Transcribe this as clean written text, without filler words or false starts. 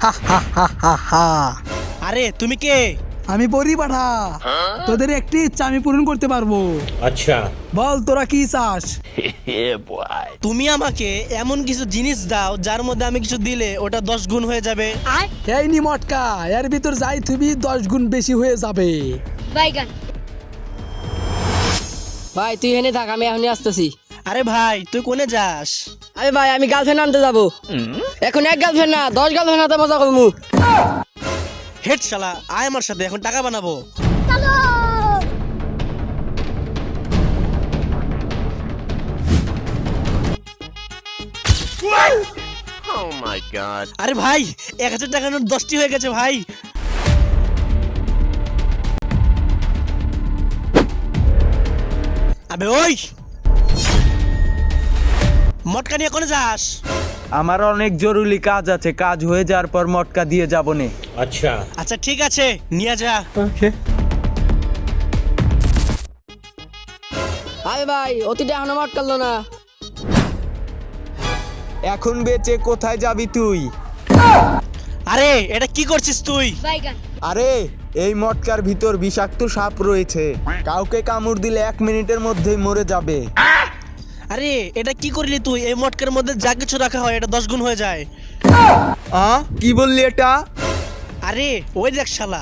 হা হা হা হা হা। আরে তুমি কে? আমি পরি পাঠা, তোদের একটি ইচ্ছা আমি পূরণ করতে পারবো। अच्छा বল তোরা কি চাস? তুমি আমাকে এমন কিছু জিনিস দাও যার মধ্যে আমি কিছু দিলে ওটা 10 গুণ হয়ে যাবে। এই নি মটকা, এর ভিতর যাই তুমি 10 গুণ বেশি হয়ে যাবে। বাইগান। ভাই তুই এনে থাক, আমি এখনই আসতেছি। আরে ভাই তুই কোনে যাস? আরে ভাই আমি গার্লফ্রেন্ড আনতে যাবো। এখন এক গার্লফ্রেন্ড না 10 গার্লফ্রেন্ড আনতে মজা করবো। হেড শালা, আয় আমার সাথে, এখন টাকা বানাবো। আরে ভাই 1000 টাকার নোট 10টি হয়ে গেছে ভাই। আবে ওই মটকা নিয়ে কোনে যাস? আমার অনেক জরুরি কাজ আছে, কাজ হয়ে যাওয়ার পর মটকা দিয়ে যাবো নে। अच्छा আচ্ছা ঠিক আছে, নিয়ে যা। আরে ভাই অতিটা এখনো মাঠ করলো না। এখন বেঁচে কোথায় যাবি তুই? আরে এটা কি করছিস তুই? বাইগান। আরে এই মটকার ভিতর বিষাক্ত সাপ রয়েছে, কাউকে কামড় দিলে 1 মিনিটের মধ্যেই মরে যাবে। আরে এটা কি করলি তুই? এই মটকার মধ্যে যা কিছু রাখা হয় এটা 10 গুণ হয়ে যায়। কি বললি এটা? আরে ওই দেখ শালা।